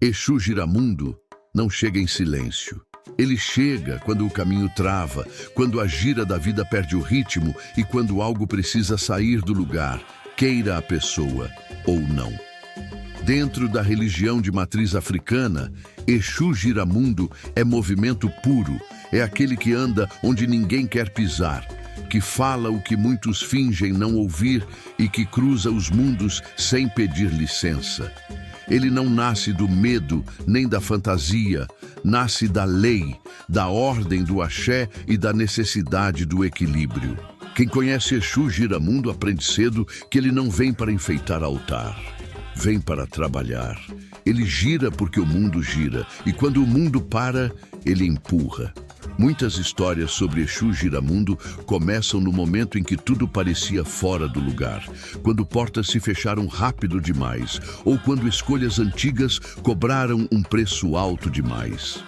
Exu Giramundo não chega em silêncio. Ele chega quando o caminho trava, quando a gira da vida perde o ritmo e quando algo precisa sair do lugar, queira a pessoa ou não. Dentro da religião de matriz africana, Exu Giramundo é movimento puro, é aquele que anda onde ninguém quer pisar, que fala o que muitos fingem não ouvir e que cruza os mundos sem pedir licença. Ele não nasce do medo nem da fantasia, nasce da lei, da ordem do axé e da necessidade do equilíbrio. Quem conhece Exu Giramundo aprende cedo que ele não vem para enfeitar altar, vem para trabalhar. Ele gira porque o mundo gira e quando o mundo para, ele empurra. Muitas histórias sobre Exu Giramundo começam no momento em que tudo parecia fora do lugar, quando portas se fecharam rápido demais, ou quando escolhas antigas cobraram um preço alto demais.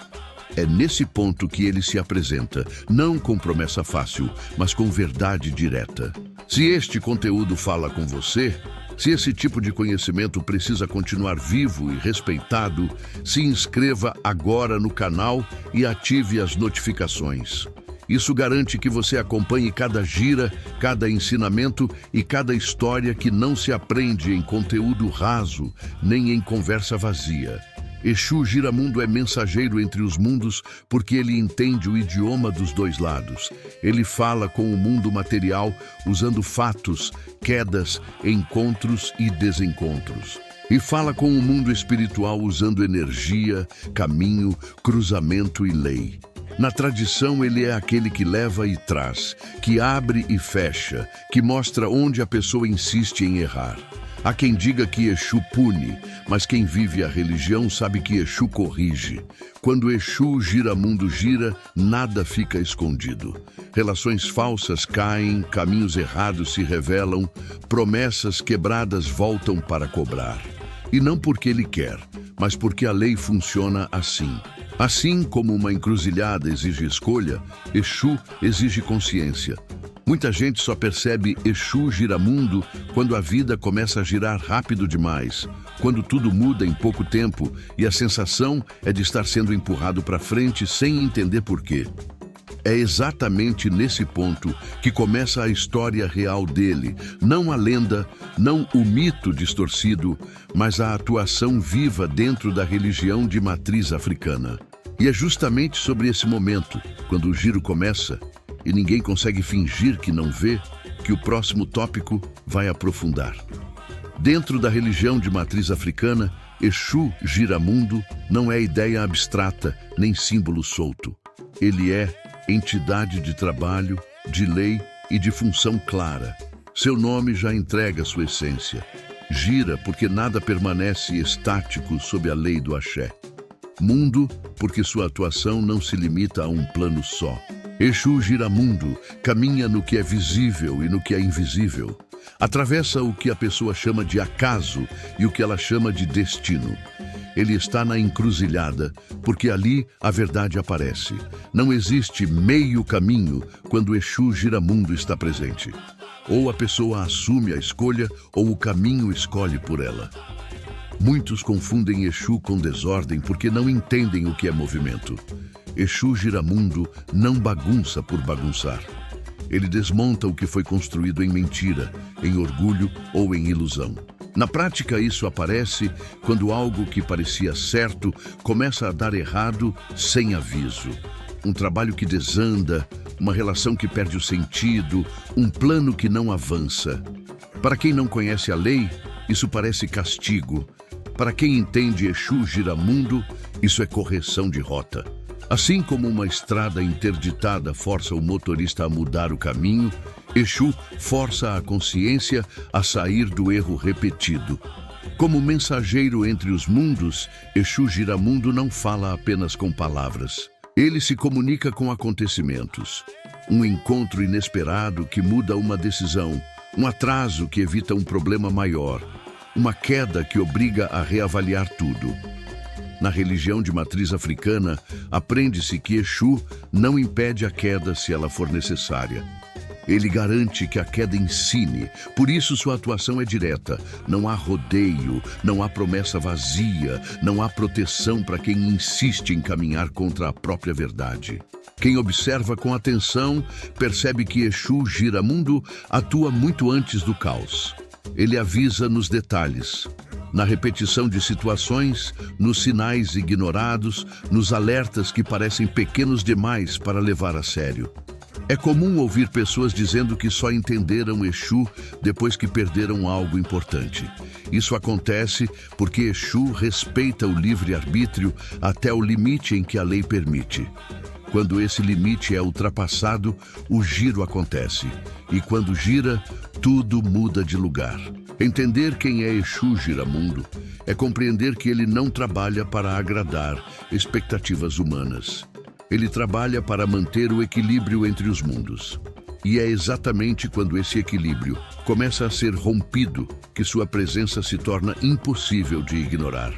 É nesse ponto que ele se apresenta, não com promessa fácil, mas com verdade direta. Se este conteúdo fala com você, se esse tipo de conhecimento precisa continuar vivo e respeitado, se inscreva agora no canal e ative as notificações. Isso garante que você acompanhe cada gira, cada ensinamento e cada história que não se aprende em conteúdo raso, nem em conversa vazia. Exu Giramundo é mensageiro entre os mundos porque ele entende o idioma dos dois lados. Ele fala com o mundo material usando fatos, quedas, encontros e desencontros. E fala com o mundo espiritual usando energia, caminho, cruzamento e lei. Na tradição, ele é aquele que leva e traz, que abre e fecha, que mostra onde a pessoa insiste em errar. Há quem diga que Exu pune, mas quem vive a religião sabe que Exu corrige. Quando Exu Giramundo gira, nada fica escondido. Relações falsas caem, caminhos errados se revelam, promessas quebradas voltam para cobrar. E não porque ele quer, mas porque a lei funciona assim. Assim como uma encruzilhada exige escolha, Exu exige consciência. Muita gente só percebe Exu Giramundo quando a vida começa a girar rápido demais, quando tudo muda em pouco tempo e a sensação é de estar sendo empurrado para frente sem entender por quê. É exatamente nesse ponto que começa a história real dele, não a lenda, não o mito distorcido, mas a atuação viva dentro da religião de matriz africana. E é justamente sobre esse momento, quando o giro começa, e ninguém consegue fingir que não vê, que o próximo tópico vai aprofundar. Dentro da religião de matriz africana, Exu Giramundo não é ideia abstrata nem símbolo solto. Ele é entidade de trabalho, de lei e de função clara. Seu nome já entrega sua essência. Gira porque nada permanece estático sob a lei do axé. Mundo porque sua atuação não se limita a um plano só. Exu Giramundo caminha no que é visível e no que é invisível. Atravessa o que a pessoa chama de acaso e o que ela chama de destino. Ele está na encruzilhada, porque ali a verdade aparece. Não existe meio caminho quando Exu Giramundo está presente. Ou a pessoa assume a escolha, ou o caminho escolhe por ela. Muitos confundem Exu com desordem porque não entendem o que é movimento. Exu Giramundo não bagunça por bagunçar. Ele desmonta o que foi construído em mentira, em orgulho ou em ilusão. Na prática, isso aparece quando algo que parecia certo começa a dar errado sem aviso. Um trabalho que desanda, uma relação que perde o sentido, um plano que não avança. Para quem não conhece a lei, isso parece castigo. Para quem entende Exu Giramundo, isso é correção de rota. Assim como uma estrada interditada força o motorista a mudar o caminho, Exu força a consciência a sair do erro repetido. Como mensageiro entre os mundos, Exu Giramundo não fala apenas com palavras. Ele se comunica com acontecimentos. Um encontro inesperado que muda uma decisão, um atraso que evita um problema maior, uma queda que obriga a reavaliar tudo. Na religião de matriz africana, aprende-se que Exu não impede a queda se ela for necessária. Ele garante que a queda ensine, por isso sua atuação é direta. Não há rodeio, não há promessa vazia, não há proteção para quem insiste em caminhar contra a própria verdade. Quem observa com atenção percebe que Exu Giramundo atua muito antes do caos. Ele avisa nos detalhes, na repetição de situações, nos sinais ignorados, nos alertas que parecem pequenos demais para levar a sério. É comum ouvir pessoas dizendo que só entenderam Exu depois que perderam algo importante. Isso acontece porque Exu respeita o livre-arbítrio até o limite em que a lei permite. Quando esse limite é ultrapassado, o giro acontece. E quando gira, tudo muda de lugar. Entender quem é Exu Giramundo é compreender que ele não trabalha para agradar expectativas humanas. Ele trabalha para manter o equilíbrio entre os mundos. E é exatamente quando esse equilíbrio começa a ser rompido que sua presença se torna impossível de ignorar.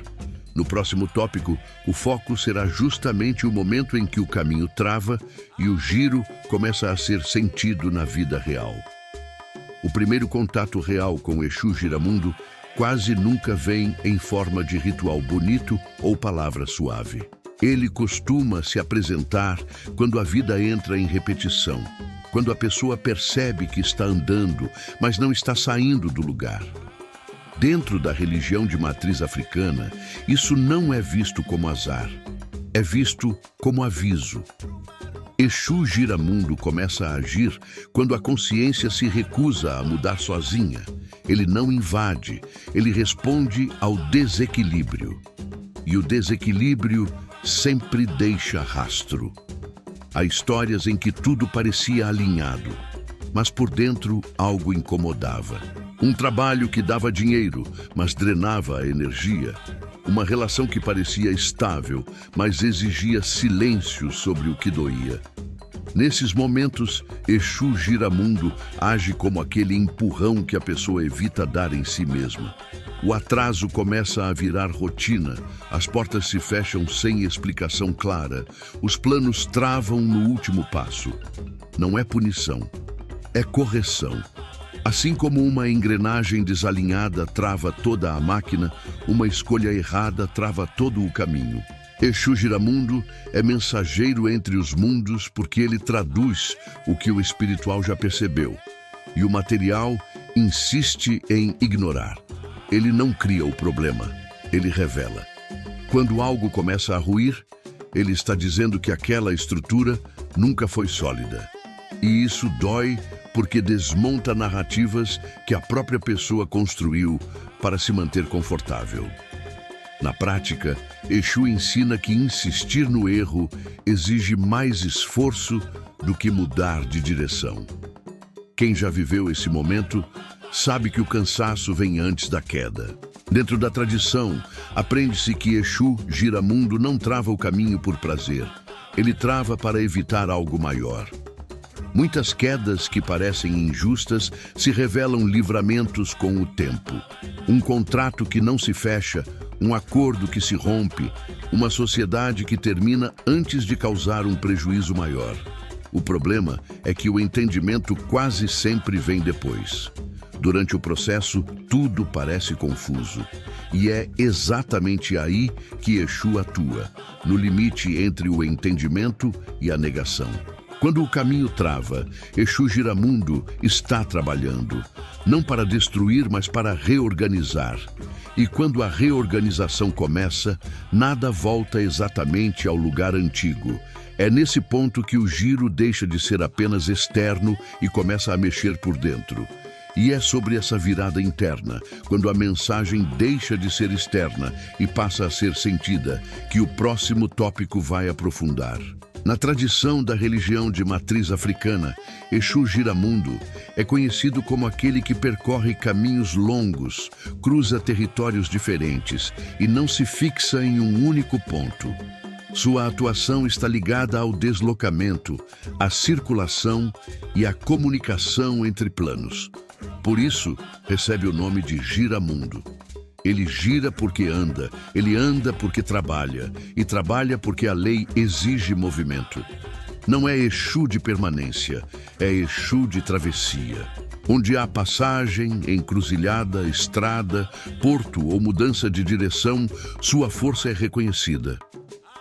No próximo tópico, o foco será justamente o momento em que o caminho trava e o giro começa a ser sentido na vida real. O primeiro contato real com o Exu Giramundo quase nunca vem em forma de ritual bonito ou palavra suave. Ele costuma se apresentar quando a vida entra em repetição, quando a pessoa percebe que está andando, mas não está saindo do lugar. Dentro da religião de matriz africana, isso não é visto como azar, é visto como aviso. Exu Giramundo começa a agir quando a consciência se recusa a mudar sozinha. Ele não invade, ele responde ao desequilíbrio. E o desequilíbrio sempre deixa rastro. Há histórias em que tudo parecia alinhado, mas por dentro algo incomodava. Um trabalho que dava dinheiro, mas drenava a energia. Uma relação que parecia estável, mas exigia silêncio sobre o que doía. Nesses momentos, Exu Giramundo age como aquele empurrão que a pessoa evita dar em si mesma. O atraso começa a virar rotina, as portas se fecham sem explicação clara, os planos travam no último passo. Não é punição, é correção. Assim como uma engrenagem desalinhada trava toda a máquina, uma escolha errada trava todo o caminho. Exu Giramundo é mensageiro entre os mundos porque ele traduz o que o espiritual já percebeu e o material insiste em ignorar. Ele não cria o problema, ele revela. Quando algo começa a ruir, ele está dizendo que aquela estrutura nunca foi sólida. E isso dói porque desmonta narrativas que a própria pessoa construiu para se manter confortável. Na prática, Exu ensina que insistir no erro exige mais esforço do que mudar de direção. Quem já viveu esse momento sabe que o cansaço vem antes da queda. Dentro da tradição, aprende-se que Exu Giramundo não trava o caminho por prazer. Ele trava para evitar algo maior. Muitas quedas que parecem injustas se revelam livramentos com o tempo. Um contrato que não se fecha, um acordo que se rompe, uma sociedade que termina antes de causar um prejuízo maior. O problema é que o entendimento quase sempre vem depois. Durante o processo, tudo parece confuso. E é exatamente aí que Exu atua, no limite entre o entendimento e a negação. Quando o caminho trava, Exu Giramundo está trabalhando, não para destruir, mas para reorganizar. E quando a reorganização começa, nada volta exatamente ao lugar antigo. É nesse ponto que o giro deixa de ser apenas externo e começa a mexer por dentro. E é sobre essa virada interna, quando a mensagem deixa de ser externa e passa a ser sentida, que o próximo tópico vai aprofundar. Na tradição da religião de matriz africana, Exu Giramundo é conhecido como aquele que percorre caminhos longos, cruza territórios diferentes e não se fixa em um único ponto. Sua atuação está ligada ao deslocamento, à circulação e à comunicação entre planos. Por isso, recebe o nome de Giramundo. Ele gira porque anda, ele anda porque trabalha, e trabalha porque a lei exige movimento. Não é Exu de permanência, é Exu de travessia. Onde há passagem, encruzilhada, estrada, porto ou mudança de direção, sua força é reconhecida.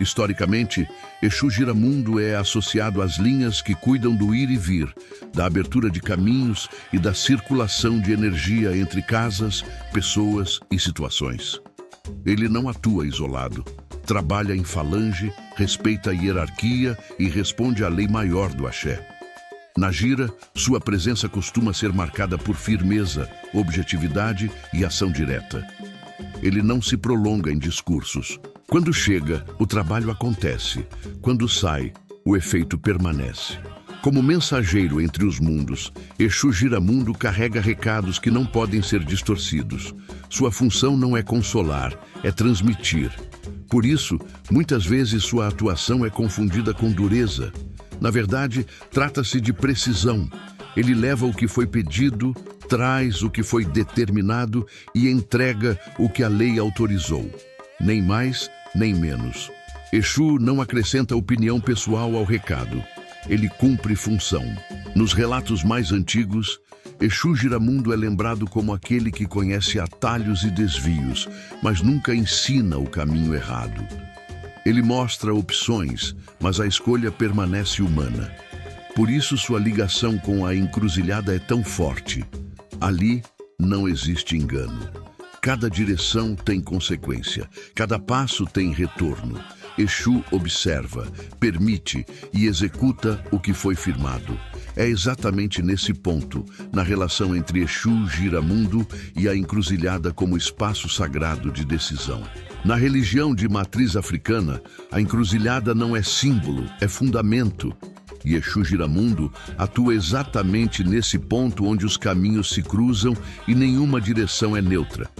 Historicamente, Exu Giramundo é associado às linhas que cuidam do ir e vir, da abertura de caminhos e da circulação de energia entre casas, pessoas e situações. Ele não atua isolado, trabalha em falange, respeita a hierarquia e responde à lei maior do axé. Na gira, sua presença costuma ser marcada por firmeza, objetividade e ação direta. Ele não se prolonga em discursos. Quando chega, o trabalho acontece. Quando sai, o efeito permanece. Como mensageiro entre os mundos, Exu Giramundo carrega recados que não podem ser distorcidos. Sua função não é consolar, é transmitir. Por isso, muitas vezes sua atuação é confundida com dureza. Na verdade, trata-se de precisão. Ele leva o que foi pedido, traz o que foi determinado e entrega o que a lei autorizou. Nem mais, nem menos. Exu não acrescenta opinião pessoal ao recado. Ele cumpre função. Nos relatos mais antigos, Exu Giramundo é lembrado como aquele que conhece atalhos e desvios, mas nunca ensina o caminho errado. Ele mostra opções, mas a escolha permanece humana. Por isso sua ligação com a encruzilhada é tão forte. Ali não existe engano. Cada direção tem consequência, cada passo tem retorno. Exu observa, permite e executa o que foi firmado. É exatamente nesse ponto, na relação entre Exu Giramundo e a encruzilhada como espaço sagrado de decisão. Na religião de matriz africana, a encruzilhada não é símbolo, é fundamento. E Exu Giramundo atua exatamente nesse ponto onde os caminhos se cruzam e nenhuma direção é neutra.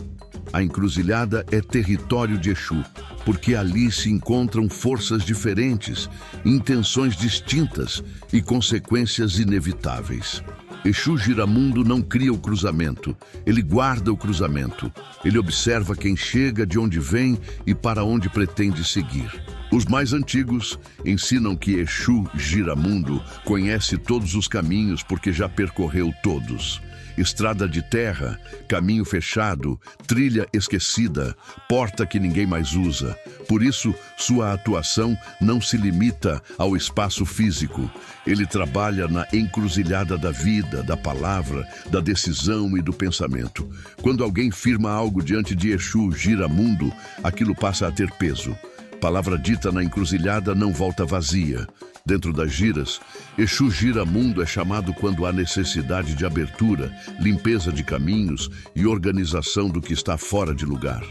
A encruzilhada é território de Exu, porque ali se encontram forças diferentes, intenções distintas e consequências inevitáveis. Exu Giramundo não cria o cruzamento, ele guarda o cruzamento. Ele observa quem chega, de onde vem e para onde pretende seguir. Os mais antigos ensinam que Exu Giramundo conhece todos os caminhos porque já percorreu todos. Estrada de terra, caminho fechado, trilha esquecida, porta que ninguém mais usa. Por isso, sua atuação não se limita ao espaço físico. Ele trabalha na encruzilhada da vida, da palavra, da decisão e do pensamento. Quando alguém firma algo diante de Exu Giramundo, aquilo passa a ter peso. Palavra dita na encruzilhada não volta vazia. Dentro das giras, Exu Giramundo é chamado quando há necessidade de abertura, limpeza de caminhos e organização do que está fora de lugar.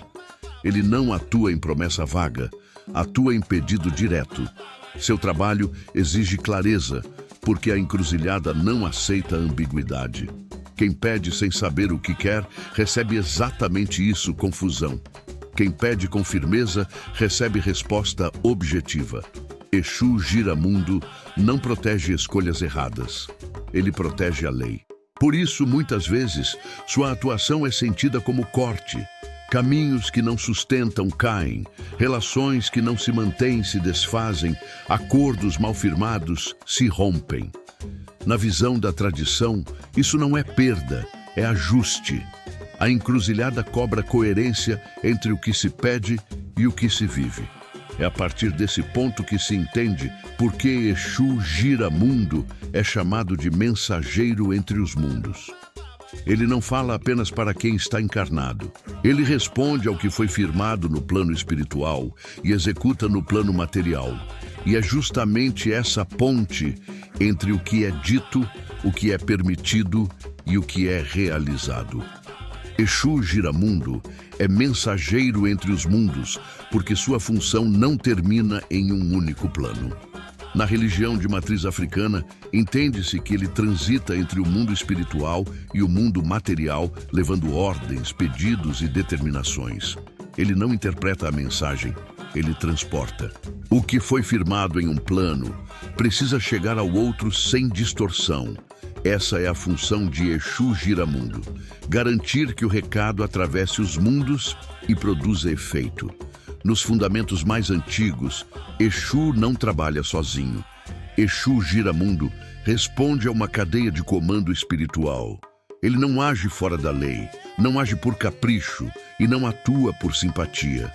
Ele não atua em promessa vaga, atua em pedido direto. Seu trabalho exige clareza, porque a encruzilhada não aceita ambiguidade. Quem pede sem saber o que quer, recebe exatamente isso, confusão. Quem pede com firmeza, recebe resposta objetiva. Exu Giramundo não protege escolhas erradas. Ele protege a lei. Por isso, muitas vezes, sua atuação é sentida como corte. Caminhos que não sustentam caem, relações que não se mantêm se desfazem, acordos mal firmados se rompem. Na visão da tradição, isso não é perda, é ajuste. A encruzilhada cobra coerência entre o que se pede e o que se vive. É a partir desse ponto que se entende por que Exu Giramundo é chamado de mensageiro entre os mundos. Ele não fala apenas para quem está encarnado. Ele responde ao que foi firmado no plano espiritual e executa no plano material. E é justamente essa ponte entre o que é dito, o que é permitido e o que é realizado. Exu Giramundo é mensageiro entre os mundos, porque sua função não termina em um único plano. Na religião de matriz africana, entende-se que ele transita entre o mundo espiritual e o mundo material, levando ordens, pedidos e determinações. Ele não interpreta a mensagem, ele transporta. O que foi firmado em um plano precisa chegar ao outro sem distorção. Essa é a função de Exu Giramundo, garantir que o recado atravesse os mundos e produza efeito. Nos fundamentos mais antigos, Exu não trabalha sozinho. Exu Giramundo responde a uma cadeia de comando espiritual. Ele não age fora da lei, não age por capricho e não atua por simpatia.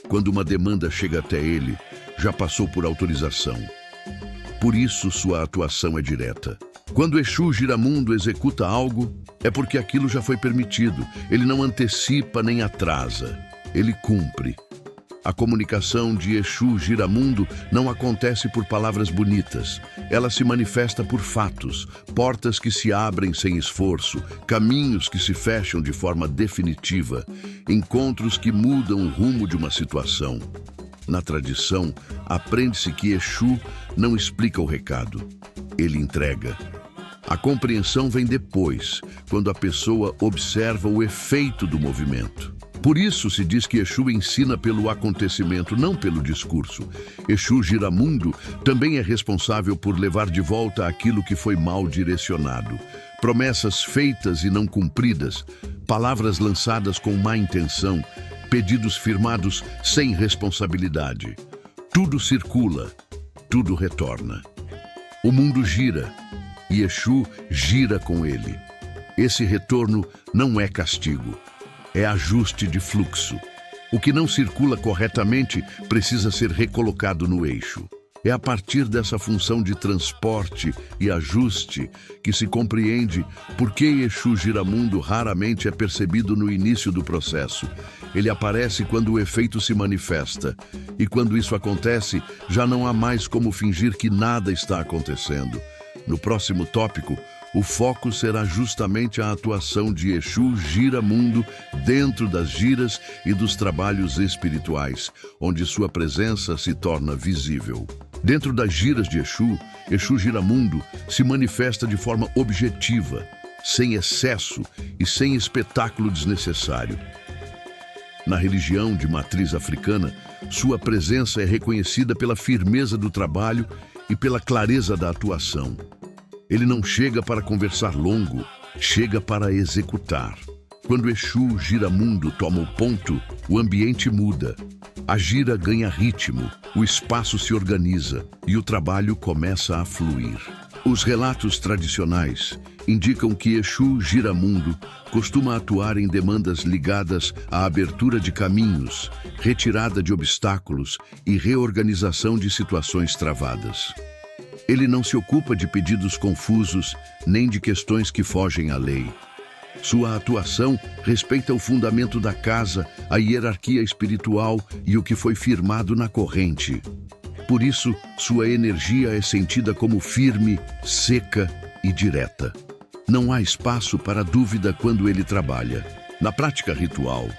Quando uma demanda chega até ele, já passou por autorização. Por isso sua atuação é direta. Quando Exu Giramundo executa algo, é porque aquilo já foi permitido. Ele não antecipa nem atrasa. Ele cumpre. A comunicação de Exu Giramundo não acontece por palavras bonitas. Ela se manifesta por fatos, portas que se abrem sem esforço, caminhos que se fecham de forma definitiva, encontros que mudam o rumo de uma situação. Na tradição, aprende-se que Exu não explica o recado, ele entrega. A compreensão vem depois, quando a pessoa observa o efeito do movimento. Por isso se diz que Exu ensina pelo acontecimento, não pelo discurso. Exu Giramundo também é responsável por levar de volta aquilo que foi mal direcionado. Promessas feitas e não cumpridas, palavras lançadas com má intenção, pedidos firmados sem responsabilidade. Tudo circula, tudo retorna. O mundo gira e Exu gira com ele. Esse retorno não é castigo. É ajuste de fluxo. O que não circula corretamente precisa ser recolocado no eixo. É a partir dessa função de transporte e ajuste que se compreende por que Exu Giramundo raramente é percebido no início do processo. Ele aparece quando o efeito se manifesta. E quando isso acontece, já não há mais como fingir que nada está acontecendo. No próximo tópico, o foco será justamente a atuação de Exu Giramundo dentro das giras e dos trabalhos espirituais, onde sua presença se torna visível. Dentro das giras de Exu, Exu Giramundo se manifesta de forma objetiva, sem excesso e sem espetáculo desnecessário. Na religião de matriz africana, sua presença é reconhecida pela firmeza do trabalho e pela clareza da atuação. Ele não chega para conversar longo, chega para executar. Quando Exu Giramundo toma o ponto, o ambiente muda. A gira ganha ritmo, o espaço se organiza e o trabalho começa a fluir. Os relatos tradicionais indicam que Exu Giramundo costuma atuar em demandas ligadas à abertura de caminhos, retirada de obstáculos e reorganização de situações travadas. Ele não se ocupa de pedidos confusos, nem de questões que fogem à lei. Sua atuação respeita o fundamento da casa, a hierarquia espiritual e o que foi firmado na corrente. Por isso, sua energia é sentida como firme, seca e direta. Não há espaço para dúvida quando ele trabalha. Na prática ritual,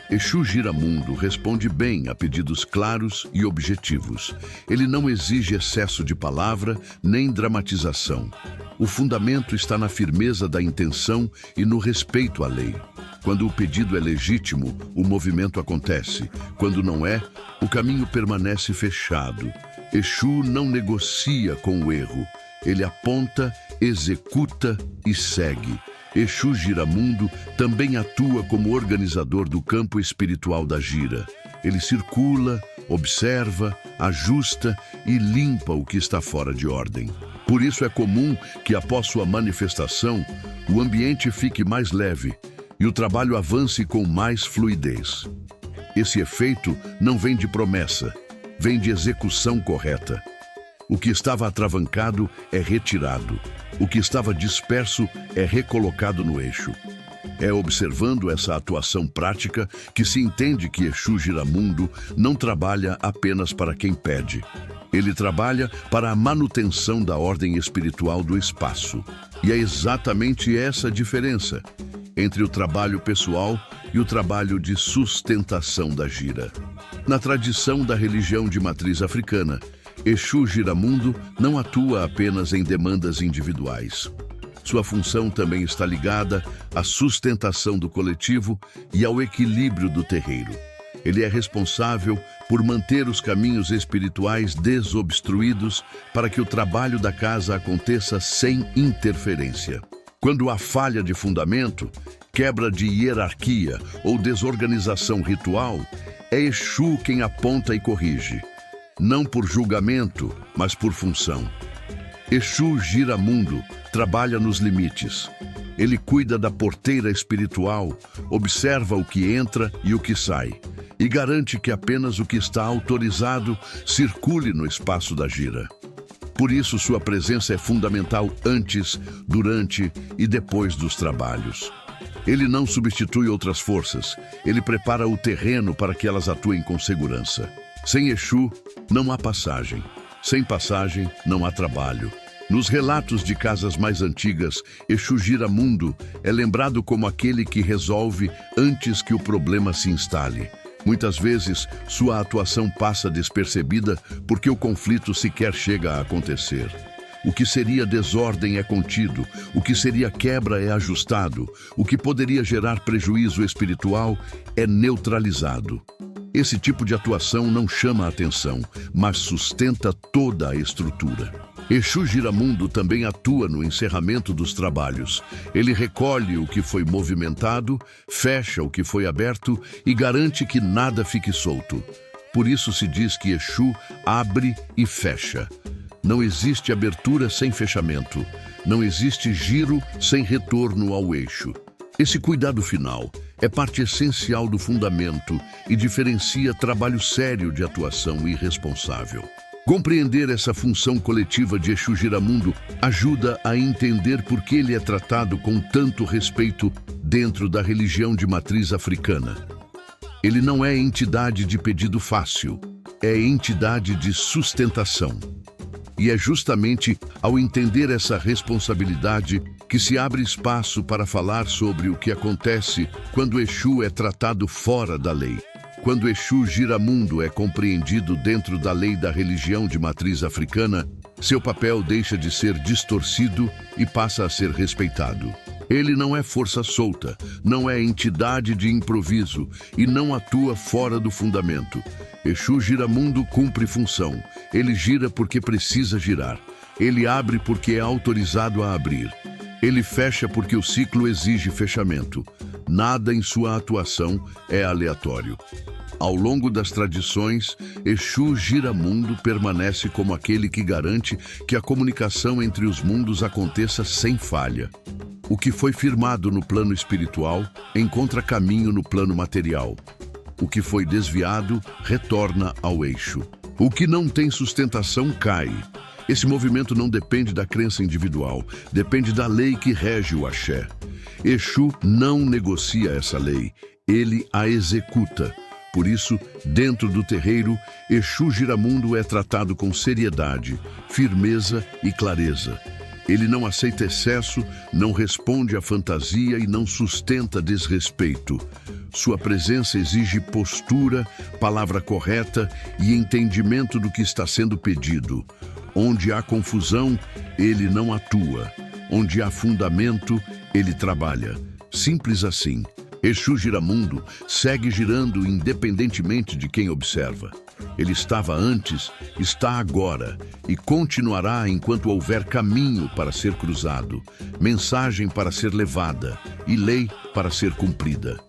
Exu Giramundo responde bem a pedidos claros e objetivos. Ele não exige excesso de palavra nem dramatização. O fundamento está na firmeza da intenção e no respeito à lei. Quando o pedido é legítimo, o movimento acontece. Quando não é, o caminho permanece fechado. Exu não negocia com o erro. Ele aponta, executa e segue. Exu Giramundo também atua como organizador do campo espiritual da gira. Ele circula, observa, ajusta e limpa o que está fora de ordem. Por isso é comum que, após sua manifestação, o ambiente fique mais leve e o trabalho avance com mais fluidez. Esse efeito não vem de promessa, vem de execução correta. O que estava atravancado é retirado. O que estava disperso é recolocado no eixo. É observando essa atuação prática que se entende que Exu Giramundo não trabalha apenas para quem pede. Ele trabalha para a manutenção da ordem espiritual do espaço. E é exatamente essa a diferença entre o trabalho pessoal e o trabalho de sustentação da gira. Na tradição da religião de matriz africana, Exu Giramundo não atua apenas em demandas individuais. Sua função também está ligada à sustentação do coletivo e ao equilíbrio do terreiro. Ele é responsável por manter os caminhos espirituais desobstruídos para que o trabalho da casa aconteça sem interferência. Quando há falha de fundamento, quebra de hierarquia ou desorganização ritual, é Exu quem aponta e corrige. Não por julgamento, mas por função. Exu gira mundo, trabalha nos limites. Ele cuida da porteira espiritual, observa o que entra e o que sai, e garante que apenas o que está autorizado circule no espaço da gira. Por isso, sua presença é fundamental antes, durante e depois dos trabalhos. Ele não substitui outras forças, ele prepara o terreno para que elas atuem com segurança. Sem Exu, não há passagem. Sem passagem, não há trabalho. Nos relatos de casas mais antigas, Exu gira mundo é lembrado como aquele que resolve antes que o problema se instale. Muitas vezes, sua atuação passa despercebida porque o conflito sequer chega a acontecer. O que seria desordem é contido, o que seria quebra é ajustado, o que poderia gerar prejuízo espiritual é neutralizado. Esse tipo de atuação não chama a atenção, mas sustenta toda a estrutura. Exu Giramundo também atua no encerramento dos trabalhos. Ele recolhe o que foi movimentado, fecha o que foi aberto e garante que nada fique solto. Por isso se diz que Exu abre e fecha. Não existe abertura sem fechamento. Não existe giro sem retorno ao eixo. Esse cuidado final é parte essencial do fundamento e diferencia trabalho sério de atuação irresponsável. Compreender essa função coletiva de Exu Giramundo ajuda a entender por que ele é tratado com tanto respeito dentro da religião de matriz africana. Ele não é entidade de pedido fácil, é entidade de sustentação. E é justamente ao entender essa responsabilidade que se abre espaço para falar sobre o que acontece quando Exu é tratado fora da lei. Quando Exu Giramundo é compreendido dentro da lei da religião de matriz africana, seu papel deixa de ser distorcido e passa a ser respeitado. Ele não é força solta, não é entidade de improviso e não atua fora do fundamento. Exu Giramundo cumpre função. Ele gira porque precisa girar. Ele abre porque é autorizado a abrir. Ele fecha porque o ciclo exige fechamento. Nada em sua atuação é aleatório. Ao longo das tradições, Exu Giramundo permanece como aquele que garante que a comunicação entre os mundos aconteça sem falha. O que foi firmado no plano espiritual encontra caminho no plano material. O que foi desviado retorna ao eixo. O que não tem sustentação cai. Esse movimento não depende da crença individual, depende da lei que rege o axé. Exu não negocia essa lei, ele a executa. Por isso, dentro do terreiro, Exu Giramundo é tratado com seriedade, firmeza e clareza. Ele não aceita excesso, não responde à fantasia e não sustenta desrespeito. Sua presença exige postura, palavra correta e entendimento do que está sendo pedido. Onde há confusão, ele não atua. Onde há fundamento, ele trabalha. Simples assim. Exu Giramundo segue girando independentemente de quem observa. Ele estava antes, está agora e continuará enquanto houver caminho para ser cruzado, mensagem para ser levada e lei para ser cumprida.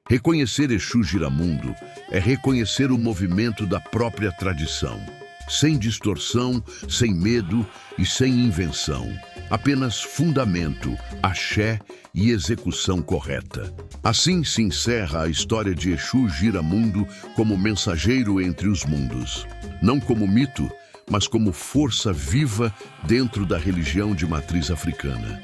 Reconhecer Exu Giramundo é reconhecer o movimento da própria tradição, sem distorção, sem medo e sem invenção. Apenas fundamento, axé e execução correta. Assim se encerra a história de Exu Giramundo como mensageiro entre os mundos. Não como mito, mas como força viva dentro da religião de matriz africana.